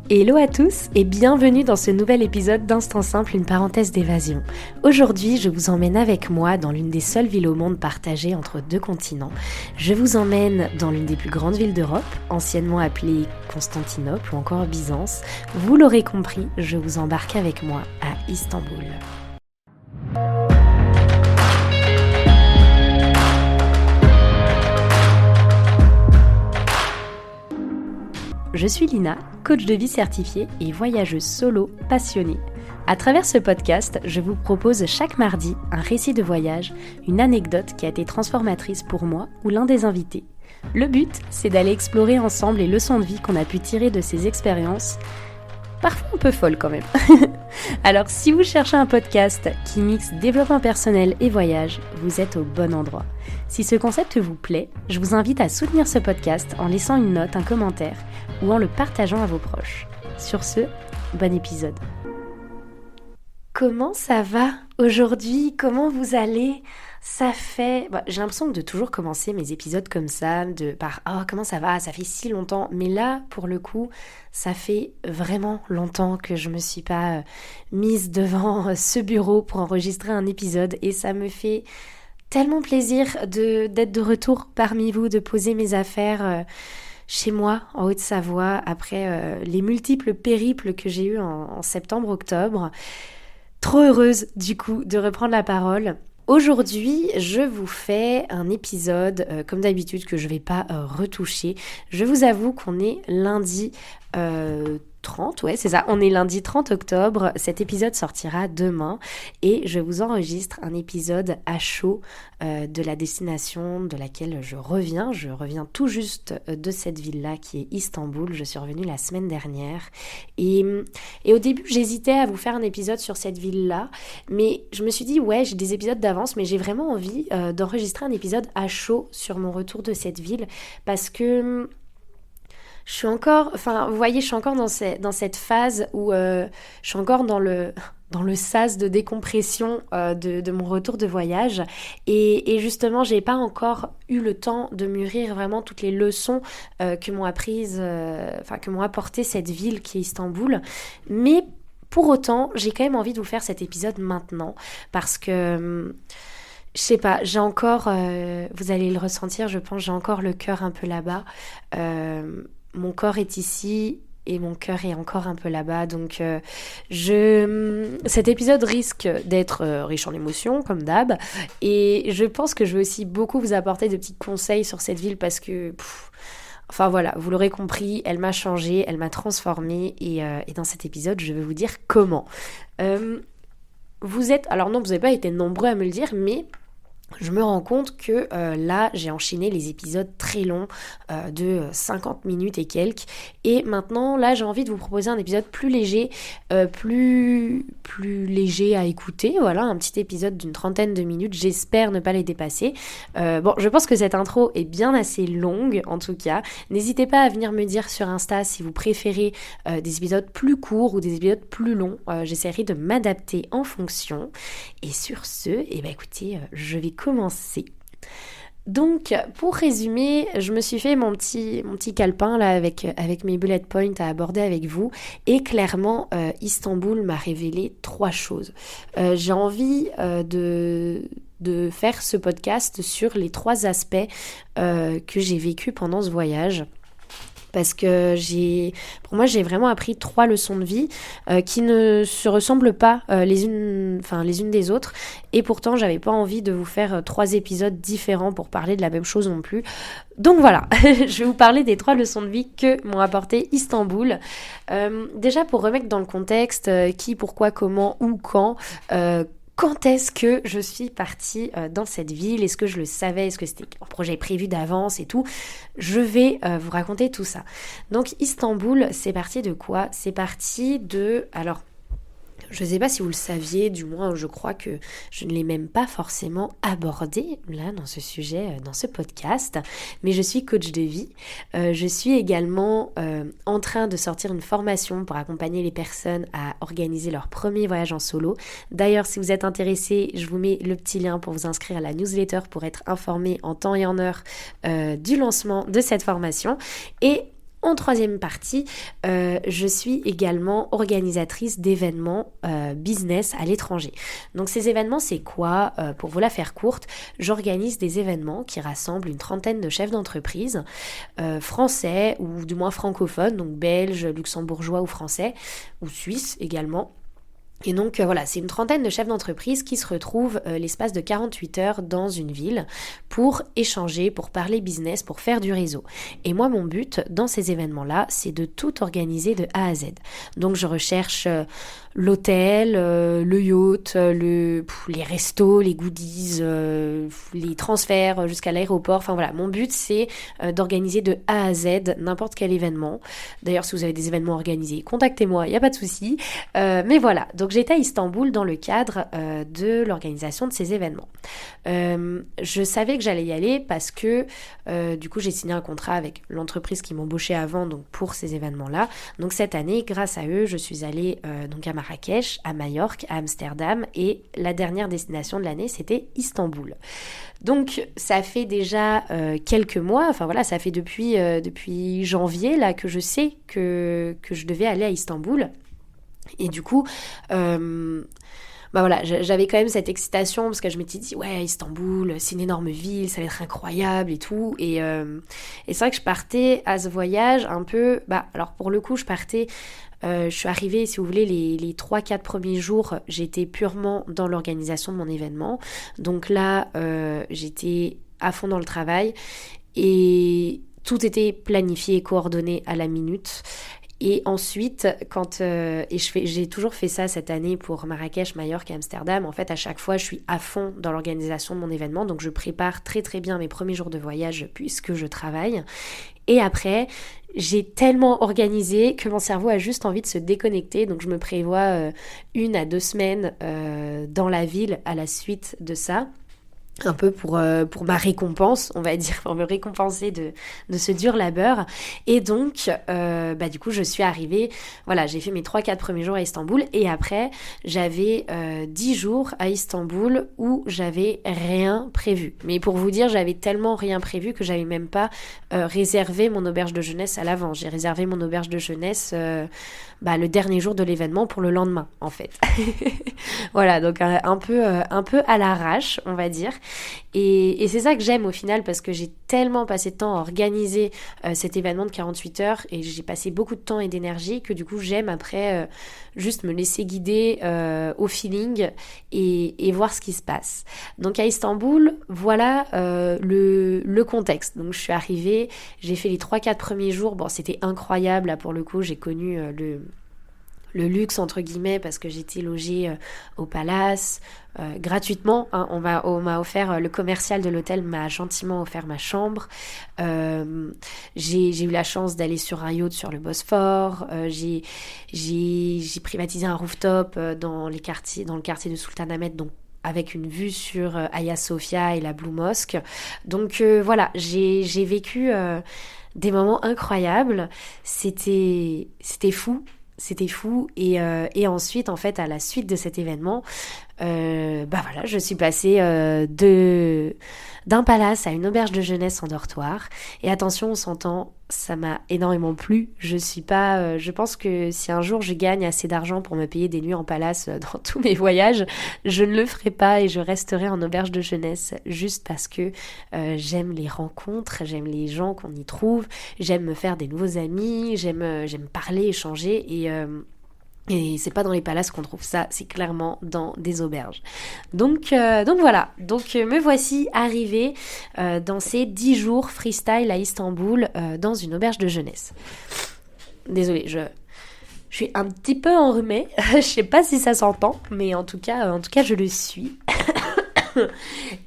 Hello à tous et bienvenue dans ce nouvel épisode d'Instant Simple, une parenthèse d'évasion. Aujourd'hui, je vous emmène avec moi dans l'une des seules villes au monde partagées entre deux continents. Je vous emmène dans l'une des plus grandes villes d'Europe, anciennement appelée Constantinople ou encore Byzance. Vous l'aurez compris, je vous embarque avec moi à Istanbul. Je suis Lina, coach de vie certifiée et voyageuse solo passionnée. À travers ce podcast, je vous propose chaque mardi un récit de voyage, une anecdote qui a été transformatrice pour moi ou l'un des invités. Le but, c'est d'aller explorer ensemble les leçons de vie qu'on a pu tirer de ces expériences, parfois un peu folles quand même. Alors si vous cherchez un podcast qui mixe développement personnel et voyage, vous êtes au bon endroit. Si ce concept vous plaît, je vous invite à soutenir ce podcast en laissant une note, un commentaire ou en le partageant à vos proches. Sur ce, bon épisode. Comment ça va aujourd'hui ? Comment vous allez ? Ça fait... j'ai l'impression de toujours commencer mes épisodes comme ça, par « Oh, comment ça va ? Ça fait si longtemps !» Mais là, pour le coup, ça fait vraiment longtemps que je me suis pas mise devant ce bureau pour enregistrer un épisode et ça me fait tellement plaisir d'être de retour parmi vous, de poser mes affaires chez moi, en Haute-Savoie, après les multiples périples que j'ai eus en septembre-octobre. Trop heureuse, du coup, de reprendre la parole. Aujourd'hui, je vous fais un épisode, comme d'habitude, que je vais pas retoucher. Je vous avoue qu'on est lundi 30, ouais c'est ça, on est lundi 30 octobre, cet épisode sortira demain et je vous enregistre un épisode à chaud de la destination de laquelle je reviens tout juste de cette ville-là qui est Istanbul. Je suis revenue la semaine dernière et au début j'hésitais à vous faire un épisode sur cette ville-là, mais je me suis dit ouais j'ai des épisodes d'avance mais j'ai vraiment envie d'enregistrer un épisode à chaud sur mon retour de cette ville parce que je suis encore, vous voyez, je suis encore dans cette phase où je suis encore dans le sas de décompression de mon retour de voyage et justement, j'ai pas encore eu le temps de mûrir vraiment toutes les leçons que m'ont apporté cette ville qui est Istanbul, mais pour autant, j'ai quand même envie de vous faire cet épisode maintenant parce que je sais pas, j'ai encore, vous allez le ressentir, je pense, j'ai encore le cœur un peu là-bas. Mon corps est ici et mon cœur est encore un peu là-bas. Donc, cet épisode risque d'être riche en émotions, comme d'hab. Et je pense que je vais aussi beaucoup vous apporter de petits conseils sur cette ville parce que... voilà, vous l'aurez compris, elle m'a changée, elle m'a transformée. Et dans cet épisode, je vais vous dire comment. Alors non, vous n'avez pas été nombreux à me le dire, mais... je me rends compte que là, j'ai enchaîné les épisodes très longs de 50 minutes et quelques. Et maintenant, là, j'ai envie de vous proposer un épisode plus léger, plus léger à écouter. Voilà, un petit épisode d'une 30aine de minutes. J'espère ne pas les dépasser. Je pense que cette intro est bien assez longue, en tout cas. N'hésitez pas à venir me dire sur Insta si vous préférez des épisodes plus courts ou des épisodes plus longs. J'essaierai de m'adapter en fonction. Et sur ce, écoutez, je vais commencer. Donc, pour résumer, je me suis fait mon petit calepin là avec mes bullet points à aborder avec vous. Et clairement, Istanbul m'a révélé 3 choses. J'ai envie de faire ce podcast sur les 3 aspects que j'ai vécu pendant ce voyage. Parce que pour moi, j'ai vraiment appris 3 leçons de vie qui ne se ressemblent pas les unes des autres. Et pourtant, j'avais pas envie de vous faire 3 épisodes différents pour parler de la même chose non plus. Donc voilà, je vais vous parler des 3 leçons de vie que m'ont apporté Istanbul. Déjà, pour remettre dans le contexte, qui, pourquoi, comment, où, quand est-ce que je suis partie dans cette ville ? Est-ce que je le savais ? Est-ce que c'était un projet prévu d'avance et tout ? Je vais vous raconter tout ça. Donc Istanbul, c'est parti de quoi ? C'est parti de... Alors, Je ne sais pas si vous le saviez, du moins je crois que je ne l'ai même pas forcément abordé là dans ce sujet, dans ce podcast, mais je suis coach de vie. Je suis également en train de sortir une formation pour accompagner les personnes à organiser leur premier voyage en solo. D'ailleurs, si vous êtes intéressé, je vous mets le petit lien pour vous inscrire à la newsletter pour être informé en temps et en heure du lancement de cette formation. Et en troisième partie, je suis également organisatrice d'événements business à l'étranger. Donc ces événements, c'est quoi ? Pour vous la faire courte, j'organise des événements qui rassemblent une trentaine de chefs d'entreprise français ou du moins francophones, donc belges, luxembourgeois ou français, ou suisses également. Et donc voilà, c'est une trentaine de chefs d'entreprise qui se retrouvent l'espace de 48 heures dans une ville pour échanger, pour parler business, pour faire du réseau. Et moi, mon but dans ces événements-là, c'est de tout organiser de A à Z. Donc je recherche l'hôtel, le yacht, les restos, les goodies, les transferts jusqu'à l'aéroport. Enfin voilà, mon but c'est d'organiser de A à Z n'importe quel événement. D'ailleurs, si vous avez des événements organisés, contactez-moi, il n'y a pas de souci. Mais voilà, donc j'étais à Istanbul dans le cadre de l'organisation de ces événements. Je savais que j'allais y aller parce que du coup j'ai signé un contrat avec l'entreprise qui m'embauchait avant donc pour ces événements-là. Donc cette année, grâce à eux, je suis allée donc à Marrakech, à Majorque, à Amsterdam et la dernière destination de l'année, c'était Istanbul. Donc ça fait déjà quelques mois, enfin voilà, ça fait depuis janvier là que je sais que je devais aller à Istanbul. Et du coup, voilà, j'avais quand même cette excitation parce que je m'étais dit ouais, Istanbul, c'est une énorme ville, ça va être incroyable et tout. Et c'est vrai que je partais à ce voyage un peu, alors pour le coup, je suis arrivée, si vous voulez, les 3-4 premiers jours, j'étais purement dans l'organisation de mon événement. Donc là, j'étais à fond dans le travail et tout était planifié et coordonné à la minute. Et ensuite, j'ai toujours fait ça cette année pour Marrakech, Majorque et Amsterdam. En fait, à chaque fois, je suis à fond dans l'organisation de mon événement. Donc, je prépare très très bien mes premiers jours de voyage puisque je travaille. Et après, j'ai tellement organisé que mon cerveau a juste envie de se déconnecter. Donc, je me prévois 1 à 2 semaines dans la ville à la suite de ça. Un peu pour ma récompense, on va dire, pour me récompenser de ce dur labeur. Et donc, du coup, je suis arrivée, voilà, j'ai fait mes 3-4 premiers jours à Istanbul et après, j'avais 10 jours à Istanbul où j'avais rien prévu. Mais pour vous dire, j'avais tellement rien prévu que j'avais même pas réservé mon auberge de jeunesse à l'avance. J'ai réservé mon auberge de jeunesse le dernier jour de l'événement pour le lendemain, en fait. Voilà, donc un peu à l'arrache, on va dire. Et c'est ça que j'aime au final parce que j'ai tellement passé de temps à organiser cet événement de 48 heures et j'ai passé beaucoup de temps et d'énergie que du coup j'aime après juste me laisser guider au feeling et voir ce qui se passe. Donc à Istanbul, voilà le contexte. Donc je suis arrivée, j'ai fait les 3-4 premiers jours, bon c'était incroyable, là pour le coup j'ai connu le luxe entre guillemets parce que j'étais logée au palace gratuitement, hein. On m'a offert, le commercial de l'hôtel m'a gentiment offert ma chambre. J'ai eu la chance d'aller sur un yacht sur le Bosphore. J'ai privatisé un rooftop dans le quartier de Sultanahmet, donc avec une vue sur Hagia Sophia et la Blue Mosque. Donc voilà, j'ai vécu des moments incroyables. C'était fou. C'était fou et ensuite en fait à la suite de cet événement voilà, je suis passée d'un palace à une auberge de jeunesse en dortoir et attention on s'entend, ça m'a énormément plu. Je pense que si un jour je gagne assez d'argent pour me payer des nuits en palace dans tous mes voyages, je ne le ferai pas et je resterai en auberge de jeunesse juste parce que j'aime les rencontres, j'aime les gens qu'on y trouve, j'aime me faire des nouveaux amis, j'aime parler, échanger et c'est pas dans les palaces qu'on trouve ça, c'est clairement dans des auberges. Donc voilà, me voici arrivée dans ces 10 jours freestyle à Istanbul dans une auberge de jeunesse. Désolée, je suis un petit peu enrhumée, je sais pas si ça s'entend, mais en tout cas je le suis.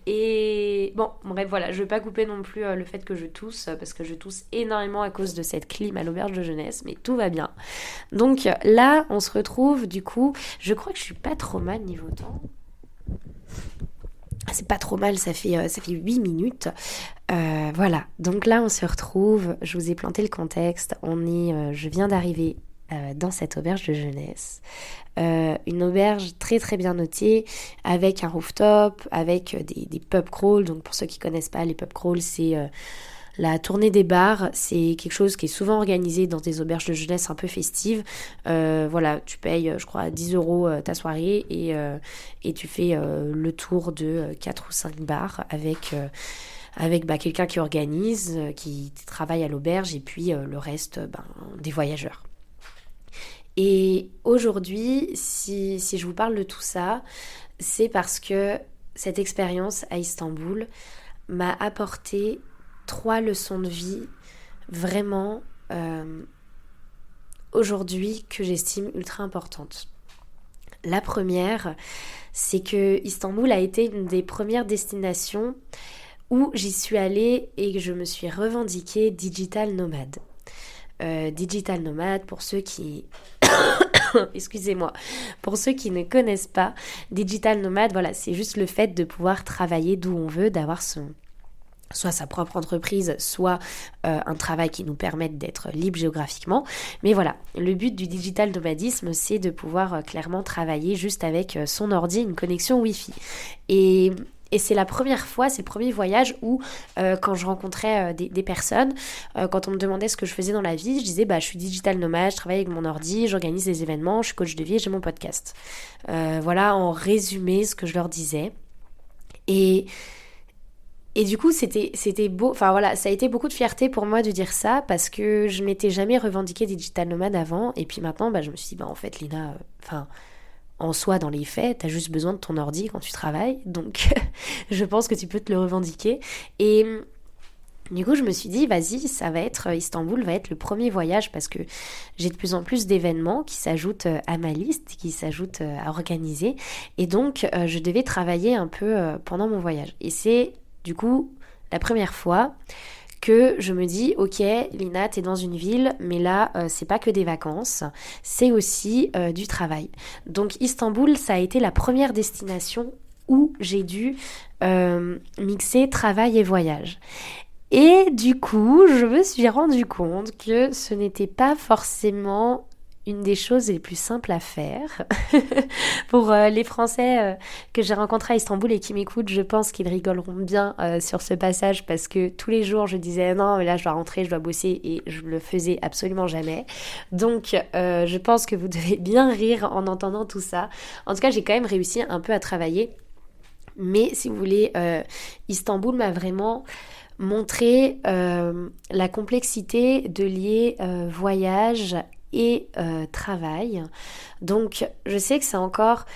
Et Mais bon, bref, voilà, je vais pas couper non plus le fait que je tousse, parce que je tousse énormément à cause de cette clim à l'auberge de jeunesse, mais tout va bien. Donc là, on se retrouve, du coup, je crois que je suis pas trop mal niveau temps. C'est pas trop mal, ça fait 8 minutes. Voilà, donc là on se retrouve, je vous ai planté le contexte, je viens d'arriver dans cette auberge de jeunesse. Une auberge très très bien notée, avec un rooftop, avec des pub crawls. Donc pour ceux qui connaissent pas, les pub crawls, c'est la tournée des bars. C'est quelque chose qui est souvent organisé dans des auberges de jeunesse un peu festives. Voilà, tu payes, je crois, 10 euros ta soirée et tu fais le tour de 4 ou 5 bars avec quelqu'un qui organise, qui travaille à l'auberge et puis le reste, des voyageurs. Et aujourd'hui, si je vous parle de tout ça, c'est parce que cette expérience à Istanbul m'a apporté 3 leçons de vie vraiment aujourd'hui que j'estime ultra importantes. La première, c'est que Istanbul a été une des premières destinations où j'y suis allée et que je me suis revendiquée digital nomade. Digital nomade, pour ceux qui... Excusez-moi. Pour ceux qui ne connaissent pas, digital nomade, voilà, c'est juste le fait de pouvoir travailler d'où on veut, d'avoir soit sa propre entreprise, soit un travail qui nous permette d'être libre géographiquement. Mais voilà, le but du digital nomadisme, c'est de pouvoir clairement travailler juste avec son ordi, une connexion Wi-Fi. Et c'est la première fois, c'est le premier voyage où, quand je rencontrais des personnes, quand on me demandait ce que je faisais dans la vie, je disais, je suis digital nomade, je travaille avec mon ordi, j'organise des événements, je suis coach de vie et j'ai mon podcast. Voilà, en résumé, ce que je leur disais. Et du coup, c'était beau, enfin voilà, ça a été beaucoup de fierté pour moi de dire ça, parce que je m'étais jamais revendiquée digital nomade avant, et puis maintenant, je me suis dit, en fait, Lina, en soi, dans les faits, t'as juste besoin de ton ordi quand tu travailles, donc je pense que tu peux te le revendiquer. Et du coup, je me suis dit, vas-y, Istanbul va être le premier voyage, parce que j'ai de plus en plus d'événements qui s'ajoutent à ma liste, qui s'ajoutent à organiser, et donc je devais travailler un peu pendant mon voyage. Et c'est, du coup, la première fois que je me dis, ok, Lina, t'es dans une ville, mais là, c'est pas que des vacances, c'est aussi du travail. Donc Istanbul, ça a été la première destination où j'ai dû mixer travail et voyage. Et du coup, je me suis rendu compte que ce n'était pas forcément une des choses les plus simples à faire. Pour les Français que j'ai rencontrés à Istanbul et qui m'écoutent, je pense qu'ils rigoleront bien sur ce passage, parce que tous les jours je disais non, mais là je dois rentrer, je dois bosser, et je le faisais absolument jamais. Donc je pense que vous devez bien rire en entendant tout ça. En tout cas, j'ai quand même réussi un peu à travailler. Mais si vous voulez, Istanbul m'a vraiment montré la complexité de lier voyage et travail. Donc je sais que c'est encore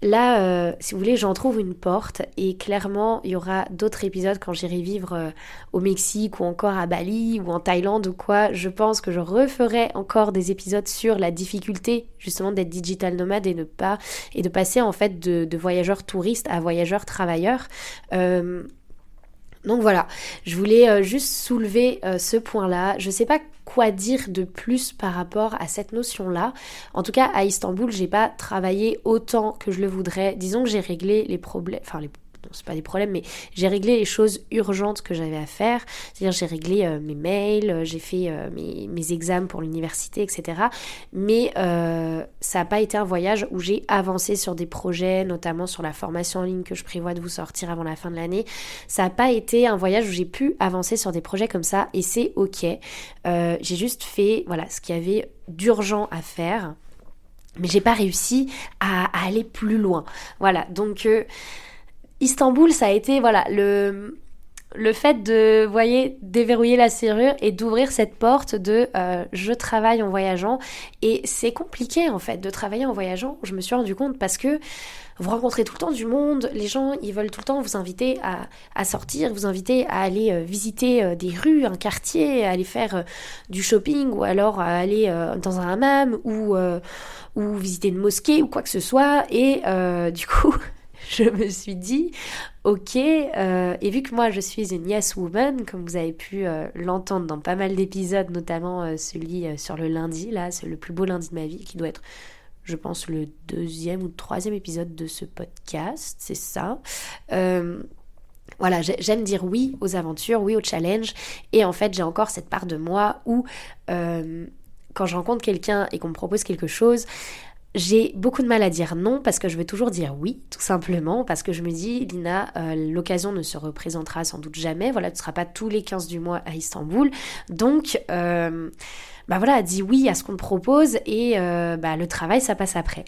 là, si vous voulez, j'en trouve une porte, et clairement il y aura d'autres épisodes quand j'irai vivre au Mexique ou encore à Bali ou en Thaïlande ou quoi. Je pense que je referai encore des épisodes sur la difficulté justement d'être digital nomade et de passer en fait de voyageurs touristes à voyageurs travailleurs. Donc voilà, je voulais juste soulever ce point-là. Je sais pas quoi dire de plus par rapport à cette notion-là. En tout cas, à Istanbul, j'ai pas travaillé autant que je le voudrais. Disons que j'ai réglé les problèmes, non, c'est pas des problèmes, mais j'ai réglé les choses urgentes que j'avais à faire. C'est-à-dire, j'ai réglé mes mails, j'ai fait mes examens pour l'université, etc. Mais ça n'a pas été un voyage où j'ai avancé sur des projets, notamment sur la formation en ligne que je prévois de vous sortir avant la fin de l'année. Ça n'a pas été un voyage où j'ai pu avancer sur des projets comme ça, et c'est ok. J'ai juste fait ce qu'il y avait d'urgent à faire, mais j'ai pas réussi à aller plus loin. Voilà, donc Istanbul, ça a été le fait de, déverrouiller la serrure et d'ouvrir cette porte de je travaille en voyageant. Et c'est compliqué en fait de travailler en voyageant, je me suis rendu compte, parce que vous rencontrez tout le temps du monde, les gens ils veulent tout le temps vous inviter à sortir, vous inviter à aller visiter des rues, un quartier, à aller faire du shopping, ou alors à aller dans un hammam ou visiter une mosquée ou quoi que ce soit. Et du coup... je me suis dit, ok, et vu que moi je suis une yes woman, comme vous avez pu l'entendre dans pas mal d'épisodes, notamment celui sur le lundi, là, c'est le plus beau lundi de ma vie, qui doit être, je pense, le 2e ou 3e épisode de ce podcast, c'est ça. Voilà, j'aime dire oui aux aventures, oui aux challenges, et en fait j'ai encore cette part de moi où quand je rencontre quelqu'un et qu'on me propose quelque chose, j'ai beaucoup de mal à dire non parce que je veux toujours dire oui, tout simplement, parce que je me dis, Lina, l'occasion ne se représentera sans doute jamais, voilà, tu ne seras pas tous les 15 du mois à Istanbul, donc bah voilà, dis oui à ce qu'on te propose et le travail, ça passe après.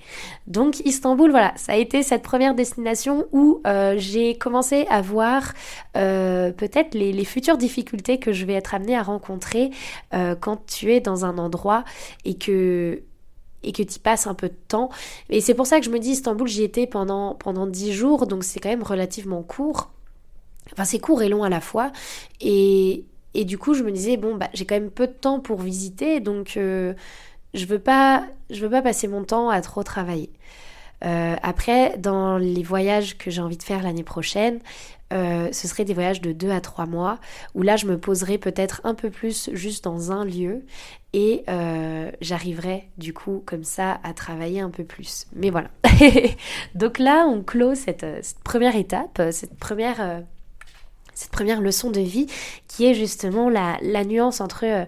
Donc Istanbul, voilà, ça a été cette première destination où j'ai commencé à voir peut-être les futures difficultés que je vais être amenée à rencontrer quand tu es dans un endroit et que tu y passes un peu de temps. Et c'est pour ça que je me dis, Istanbul, j'y étais pendant 10 jours, donc c'est quand même relativement court. Enfin, c'est court et long à la fois. Et du coup, je me disais, bon, j'ai quand même peu de temps pour visiter, donc je veux pas passer mon temps à trop travailler. Après, dans les voyages que j'ai envie de faire l'année prochaine, ce serait des voyages de 2 à 3 mois, où là, je me poserais peut-être un peu plus juste dans un lieu, et j'arriverai du coup comme ça à travailler un peu plus. Mais voilà. Donc là, on clôt cette première étape, cette première leçon de vie qui est justement la nuance entre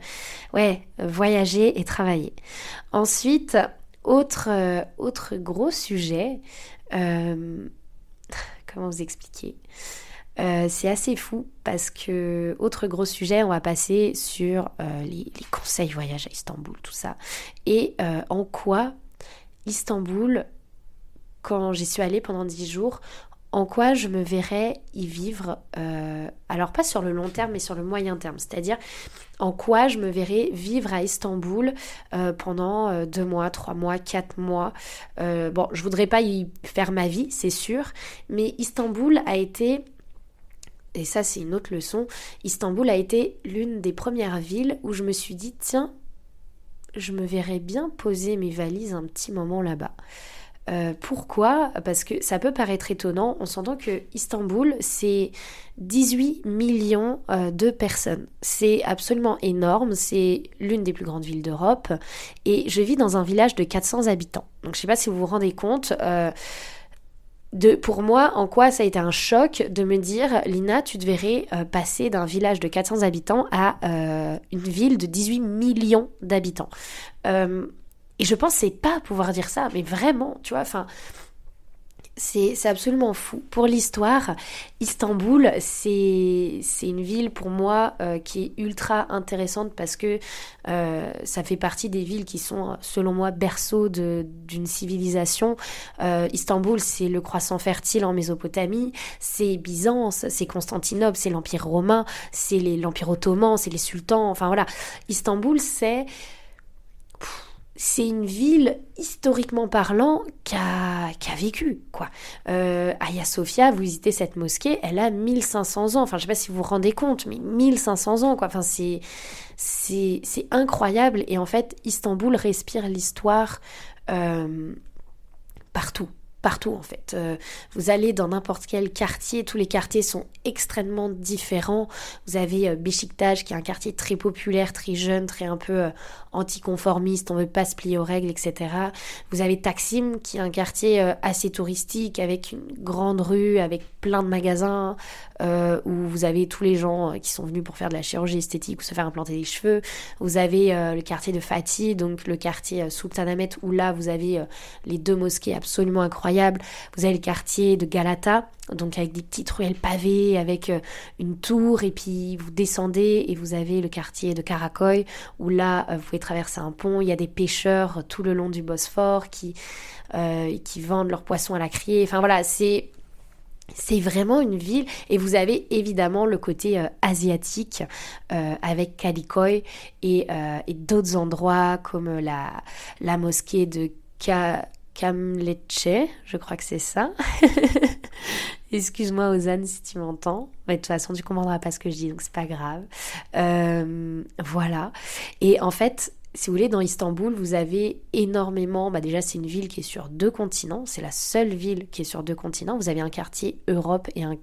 voyager et travailler. Ensuite, autre gros sujet, comment vous expliquer ? C'est assez fou parce que, autre gros sujet, on va passer sur les conseils voyage à Istanbul, tout ça. Et en quoi Istanbul, quand j'y suis allée pendant 10 jours, en quoi je me verrais y vivre, alors pas sur le long terme, mais sur le moyen terme. C'est-à-dire, en quoi je me verrais vivre à Istanbul pendant 2 mois, 3 mois, 4 mois. Bon, je voudrais pas y faire ma vie, c'est sûr, mais Istanbul a été... Et ça, c'est une autre leçon. Istanbul a été l'une des premières villes où je me suis dit, tiens, je me verrais bien poser mes valises un petit moment là-bas. Pourquoi ? Parce que ça peut paraître étonnant, on s'entend que Istanbul, c'est 18 millions de personnes. C'est absolument énorme, c'est l'une des plus grandes villes d'Europe, et je vis dans un village de 400 habitants. Donc je ne sais pas si vous vous rendez compte... pour moi, en quoi ça a été un choc de me dire, Lina, tu te verrais passer d'un village de 400 habitants à une ville de 18 millions d'habitants. Et je pensais pas pouvoir dire ça, mais vraiment, tu vois, enfin... C'est absolument fou. Pour l'histoire, Istanbul, c'est une ville pour moi qui est ultra intéressante parce que ça fait partie des villes qui sont, selon moi, berceau d'une civilisation. Istanbul, c'est le croissant fertile en Mésopotamie, c'est Byzance, c'est Constantinople, c'est l'Empire romain, c'est l'Empire ottoman, c'est les sultans, enfin voilà. Istanbul, c'est une ville, historiquement parlant, qui a vécu, quoi. Hagia Sophia, vous visitez cette mosquée, elle a 1500 ans. Enfin, je sais pas si vous vous rendez compte, mais 1500 ans, quoi. Enfin, c'est incroyable. Et en fait, Istanbul respire l'histoire partout. Partout en fait. Vous allez dans n'importe quel quartier, tous les quartiers sont extrêmement différents. Vous avez Beşiktaş qui est un quartier très populaire, très jeune, très un peu anticonformiste, on ne veut pas se plier aux règles, etc. Vous avez Taksim qui est un quartier assez touristique avec une grande rue, avec plein de magasins où vous avez tous les gens qui sont venus pour faire de la chirurgie esthétique ou se faire implanter des cheveux. Vous avez le quartier de Fatih, donc le quartier Sultanahmet où là vous avez les 2 mosquées absolument incroyables. Vous avez le quartier de Galata, donc avec des petites ruelles pavées, avec une tour, et puis vous descendez et vous avez le quartier de Karaköy, où là, vous pouvez traverser un pont, il y a des pêcheurs tout le long du Bosphore qui vendent leurs poissons à la criée, enfin voilà, c'est vraiment une ville, et vous avez évidemment le côté asiatique avec Kadıköy et d'autres endroits comme la mosquée de Kamletche, je crois que c'est ça. Excuse-moi Ozan si tu m'entends. Mais de toute façon tu comprendras pas ce que je dis, donc c'est pas grave. Voilà. Et en fait, si vous voulez, dans Istanbul, vous avez énormément, déjà c'est une ville qui est sur 2 continents, c'est la seule ville qui est sur 2 continents, vous avez un quartier Europe et un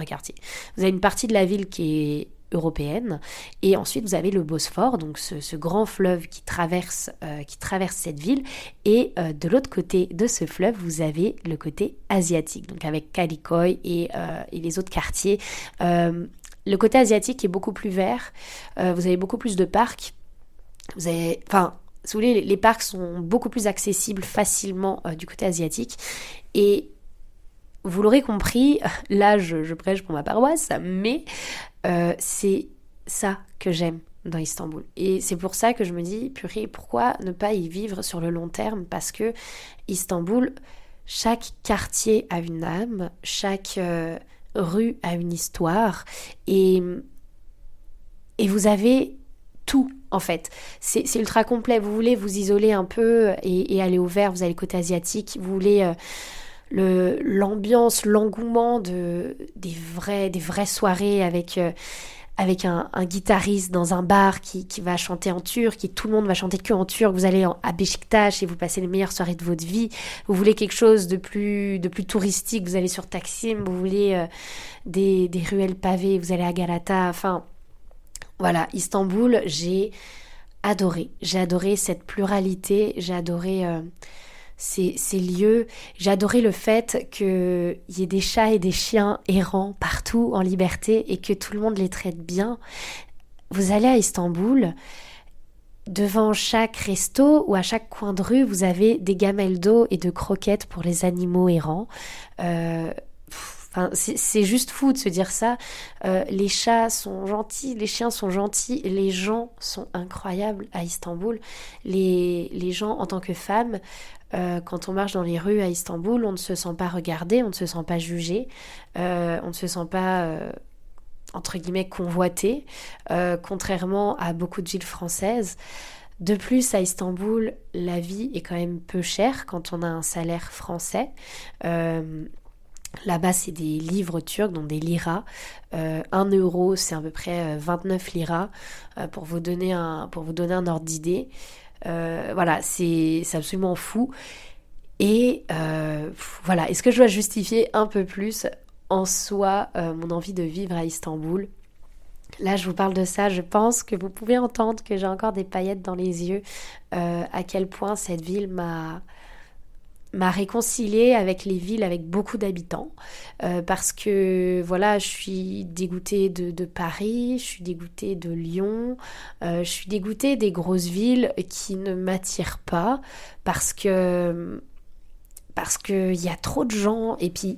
quartier. Vous avez une partie de la ville qui est européenne, et ensuite vous avez le Bosphore, donc ce grand fleuve qui traverse cette ville, et de l'autre côté de ce fleuve, vous avez le côté asiatique, donc avec Kadıköy et les autres quartiers. Le côté asiatique est beaucoup plus vert, vous avez beaucoup plus de parcs. Si vous voulez, les parcs sont beaucoup plus accessibles facilement du côté asiatique. Et vous l'aurez compris, là je prêche pour ma paroisse, mais c'est ça que j'aime dans Istanbul. Et c'est pour ça que je me dis, purée, pourquoi ne pas y vivre sur le long terme? Parce que Istanbul, chaque quartier a une âme, chaque rue a une histoire, et vous avez tout, en fait. C'est ultra complet. Vous voulez vous isoler un peu et aller au vert, vous avez le côté asiatique. Vous voulez l'ambiance, l'engouement des vraies soirées avec un guitariste dans un bar qui va chanter en turc, et tout le monde va chanter que en turc. Vous allez à Beşiktaş et vous passez les meilleures soirées de votre vie. Vous voulez quelque chose de plus touristique, vous allez sur Taksim. Vous voulez des ruelles pavées, vous allez à Galata. Enfin, voilà, Istanbul, j'ai adoré cette pluralité, j'ai adoré ces lieux, j'ai adoré le fait qu'il y ait des chats et des chiens errants partout en liberté et que tout le monde les traite bien. Vous allez à Istanbul, devant chaque resto ou à chaque coin de rue, vous avez des gamelles d'eau et de croquettes pour les animaux errants. C'est juste fou de se dire ça. Les chats sont gentils, les chiens sont gentils, les gens sont incroyables à Istanbul. Les gens, en tant que femme, quand on marche dans les rues à Istanbul, on ne se sent pas regardé, on ne se sent pas jugé, on ne se sent pas entre guillemets convoité, contrairement à beaucoup de villes françaises. De plus, à Istanbul, la vie est quand même peu chère quand on a un salaire français. Là-bas, c'est des livres turcs, donc des liras. 1 euro, c'est à peu près 29 liras, pour vous donner un ordre d'idée. Voilà, c'est absolument fou. Et voilà, est-ce que je dois justifier un peu plus en soi mon envie de vivre à Istanbul? Là, je vous parle de ça, je pense que vous pouvez entendre que j'ai encore des paillettes dans les yeux, à quel point cette ville m'a réconciliée avec les villes avec beaucoup d'habitants, parce que voilà, je suis dégoûtée de Paris, je suis dégoûtée de Lyon, je suis dégoûtée des grosses villes qui ne m'attirent pas, parce que il y a trop de gens, et puis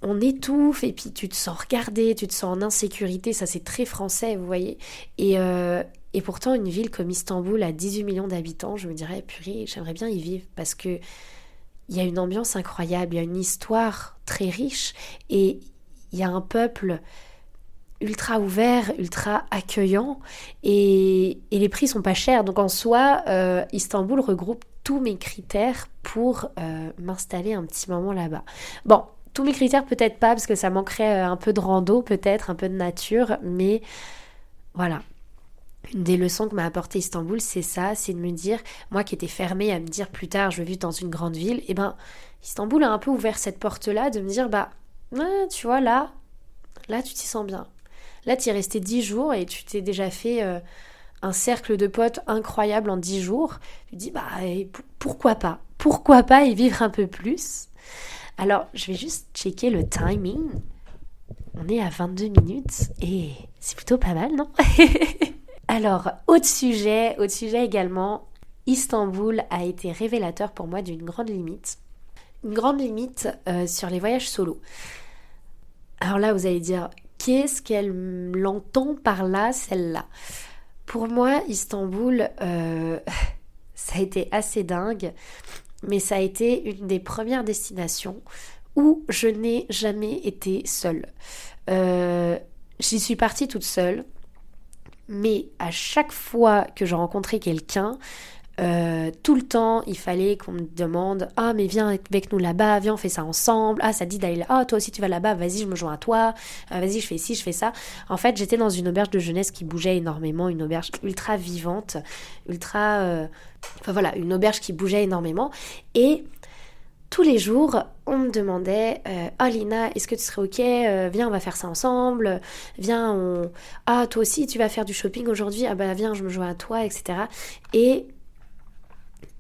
on étouffe, et puis tu te sens regardé, tu te sens en insécurité. Ça, c'est très français, vous voyez. Et pourtant, une ville comme Istanbul, à 18 millions d'habitants, je me dirais, purée, j'aimerais bien y vivre, parce que il y a une ambiance incroyable, il y a une histoire très riche, et il y a un peuple ultra ouvert, ultra accueillant, et les prix sont pas chers. Donc en soi, Istanbul regroupe tous mes critères pour m'installer un petit moment là-bas. Bon, tous mes critères peut-être pas, parce que ça manquerait un peu de rando, peut-être un peu de nature, mais voilà. Une des leçons que m'a apporté Istanbul, c'est ça, c'est de me dire, moi qui étais fermée à me dire plus tard je veux vivre dans une grande ville, et ben Istanbul a un peu ouvert cette porte-là, de me dire tu vois, là tu t'y sens bien. Là tu y es resté 10 jours et tu t'es déjà fait un cercle de potes incroyable en 10 jours. Tu te dis pourquoi pas y vivre un peu plus. Alors je vais juste checker le timing. On est à 22 minutes et c'est plutôt pas mal, non? Alors, autre sujet également, Istanbul a été révélateur pour moi d'une grande limite. Une grande limite sur les voyages solo. Alors là, vous allez dire, qu'est-ce qu'elle entend par là, celle-là? Pour moi, Istanbul, ça a été assez dingue, mais ça a été une des premières destinations où je n'ai jamais été seule. J'y suis partie toute seule. Mais à chaque fois que je rencontrais quelqu'un, Tout le temps, il fallait qu'on me demande ah mais viens avec nous là-bas, viens on fait ça ensemble, ah ça te dit d'aller là, ah toi aussi tu vas là-bas, vas-y je me joins à toi, vas-y je fais ci, je fais ça. En fait j'étais dans une auberge de jeunesse qui bougeait énormément, une auberge ultra vivante, enfin voilà, une auberge qui bougeait énormément et tous les jours, on me demandait oh Lina, est-ce que tu serais ok? Viens, on va faire ça ensemble. Viens, ah, toi aussi, tu vas faire du shopping aujourd'hui? Ah bah viens, je me joins à toi, etc. Et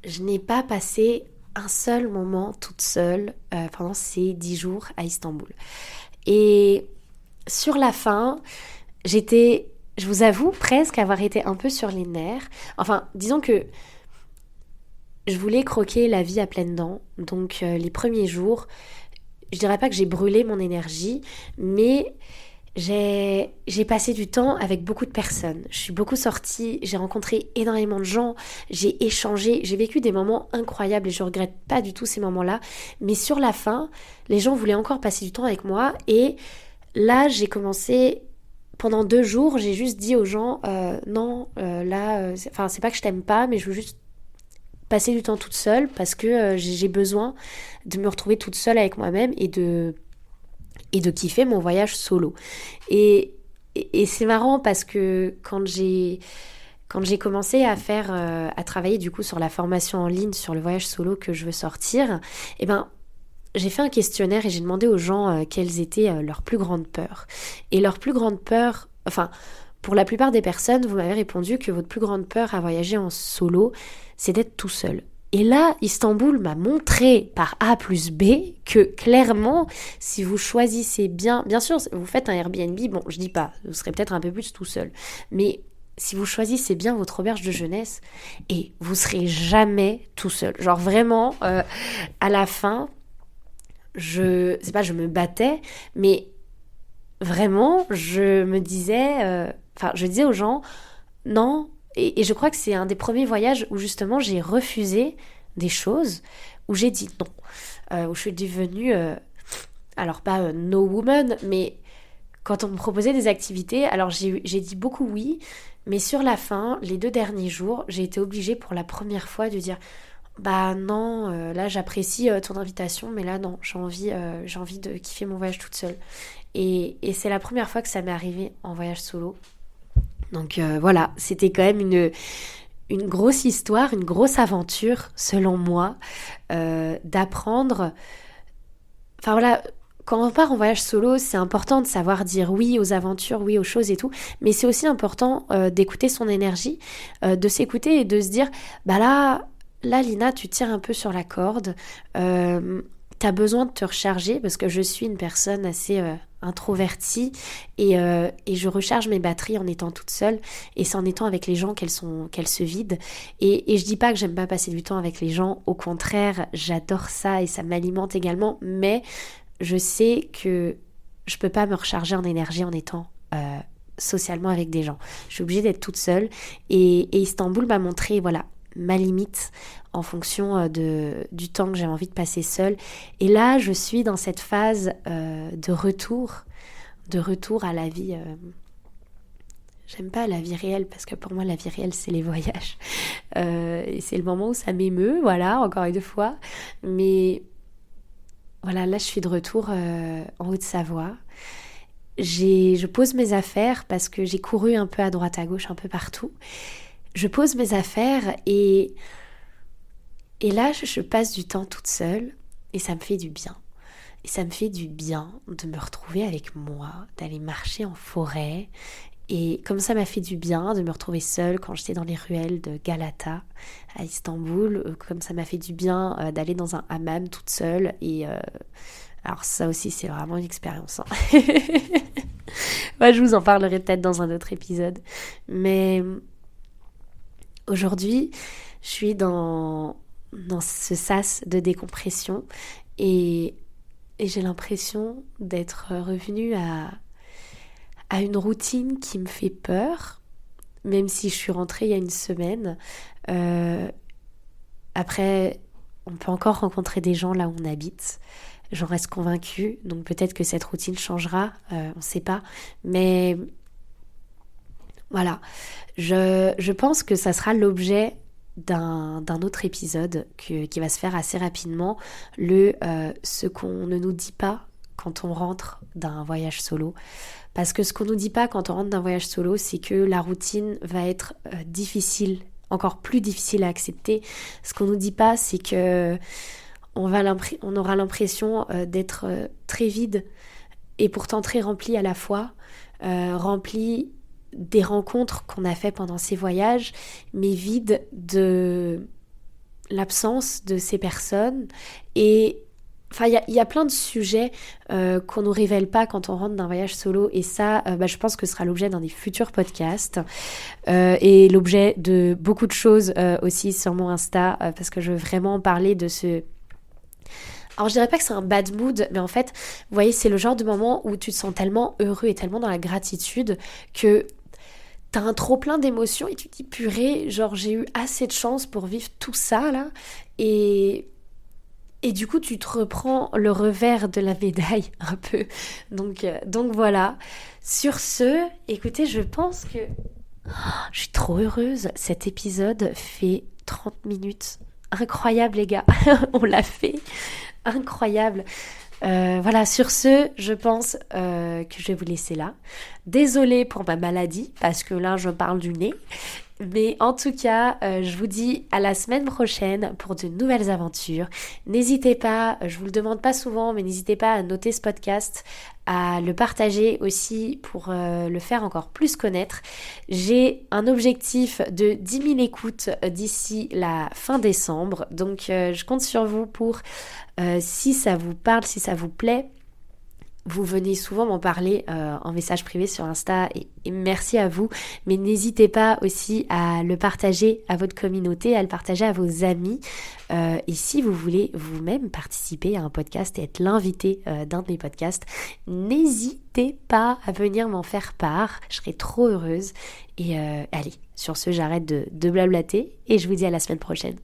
je n'ai pas passé un seul moment toute seule pendant ces 10 jours à Istanbul. Et sur la fin, je vous avoue, presque avoir été un peu sur les nerfs. Enfin, disons que je voulais croquer la vie à pleines dents, donc les premiers jours, je dirais pas que j'ai brûlé mon énergie, mais j'ai passé du temps avec beaucoup de personnes. Je suis beaucoup sortie, j'ai rencontré énormément de gens, j'ai échangé, j'ai vécu des moments incroyables et je regrette pas du tout ces moments-là. Mais sur la fin, les gens voulaient encore passer du temps avec moi et là j'ai commencé. Pendant 2 jours, j'ai juste dit aux gens non, là, c'est pas que je t'aime pas, mais je veux juste passer du temps toute seule parce que j'ai besoin de me retrouver toute seule avec moi-même et de kiffer mon voyage solo. Et c'est marrant parce que quand j'ai commencé à travailler du coup sur la formation en ligne sur le voyage solo que je veux sortir, eh ben j'ai fait un questionnaire et j'ai demandé aux gens quelles étaient leurs plus grandes peurs. Et leur plus grande peur, enfin pour la plupart des personnes, vous m'avez répondu que votre plus grande peur à voyager en solo, c'est d'être tout seul. Et là, Istanbul m'a montré par A plus B que clairement, si vous choisissez bien sûr, vous faites un Airbnb, bon, je dis pas, vous serez peut-être un peu plus tout seul, mais si vous choisissez bien votre auberge de jeunesse, et vous serez jamais tout seul. Genre vraiment, à la fin, je me battais, mais vraiment, je me disais, je disais aux gens, non, et je crois que c'est un des premiers voyages où justement j'ai refusé des choses, où j'ai dit non, où je suis devenue, alors pas no woman, mais quand on me proposait des activités, alors j'ai dit beaucoup oui, mais sur la fin, les 2 derniers jours, j'ai été obligée pour la première fois de dire bah non, là j'apprécie ton invitation, mais là non, j'ai envie de kiffer mon voyage toute seule. Et c'est la première fois que ça m'est arrivé en voyage solo. Donc voilà, c'était quand même une grosse histoire, une grosse aventure, selon moi, d'apprendre. Enfin voilà, quand on part en voyage solo, c'est important de savoir dire oui aux aventures, oui aux choses et tout, mais c'est aussi important d'écouter son énergie, de s'écouter et de se dire, bah là Lina, tu tires un peu sur la corde, t'as besoin de te recharger parce que je suis une personne assez introvertie et je recharge mes batteries en étant toute seule et c'est en étant avec les gens qu'elles se vident et je dis pas que j'aime pas passer du temps avec les gens, au contraire j'adore ça et ça m'alimente également, mais je sais que je peux pas me recharger en énergie en étant socialement avec des gens. Je suis obligée d'être toute seule et Istanbul m'a montré voilà ma limite en fonction du temps que j'ai envie de passer seule. Et là, je suis dans cette phase de retour à la vie. J'aime pas la vie réelle parce que pour moi, la vie réelle, c'est les voyages. Et c'est le moment où ça m'émeut, voilà, encore une fois. Mais voilà, là, je suis de retour en Haute-Savoie. Je pose mes affaires parce que j'ai couru un peu à droite à gauche, un peu partout. Je pose mes affaires et là, je passe du temps toute seule et ça me fait du bien. Et ça me fait du bien de me retrouver avec moi, d'aller marcher en forêt. Et comme ça m'a fait du bien de me retrouver seule quand j'étais dans les ruelles de Galata à Istanbul, comme ça m'a fait du bien d'aller dans un hammam toute seule. Et alors ça aussi, c'est vraiment une expérience. Hein. Ouais, je vous en parlerai peut-être dans un autre épisode. Mais aujourd'hui, je suis dans ce sas de décompression et j'ai l'impression d'être revenue à une routine qui me fait peur, même si je suis rentrée il y a une semaine. Après, on peut encore rencontrer des gens là où on habite. J'en reste convaincue, donc peut-être que cette routine changera, on ne sait pas. Mais voilà, je pense que ça sera l'objet d'un autre épisode qui va se faire assez rapidement, ce qu'on ne nous dit pas quand on rentre d'un voyage solo. Parce que ce qu'on nous dit pas quand on rentre d'un voyage solo, c'est que la routine va être difficile, encore plus difficile à accepter. Ce qu'on nous dit pas, c'est que on aura l'impression d'être très vide et pourtant très rempli à la fois, rempli des rencontres qu'on a fait pendant ces voyages, mais vide de l'absence de ces personnes. Et enfin, il y a plein de sujets qu'on ne nous révèle pas quand on rentre d'un voyage solo, et ça, je pense que ce sera l'objet d'un des futurs podcasts, et l'objet de beaucoup de choses aussi sur mon Insta, parce que je veux vraiment parler de ce... Alors je dirais pas que c'est un bad mood, mais en fait, vous voyez, c'est le genre de moment où tu te sens tellement heureux et tellement dans la gratitude que t'as un trop plein d'émotions et tu te dis purée, genre j'ai eu assez de chance pour vivre tout ça là, et du coup tu te reprends le revers de la médaille un peu. Donc voilà. Sur ce, écoutez, je pense que je suis trop heureuse. Cet épisode fait 30 minutes. Incroyable les gars, on l'a fait. Incroyable. Voilà, sur ce, je pense que je vais vous laisser là. Désolée pour ma maladie, parce que là, je parle du nez. Mais en tout cas, je vous dis à la semaine prochaine pour de nouvelles aventures. N'hésitez pas, je vous le demande pas souvent, mais n'hésitez pas à noter ce podcast, à le partager aussi pour le faire encore plus connaître. J'ai un objectif de 10 000 écoutes d'ici la fin décembre, donc je compte sur vous pour, si ça vous parle, si ça vous plaît, vous venez souvent m'en parler en message privé sur Insta et merci à vous. Mais n'hésitez pas aussi à le partager à votre communauté, à le partager à vos amis. Et si vous voulez vous-même participer à un podcast et être l'invité d'un de mes podcasts, n'hésitez pas à venir m'en faire part. Je serai trop heureuse. Et allez, sur ce, j'arrête de blablater et je vous dis à la semaine prochaine.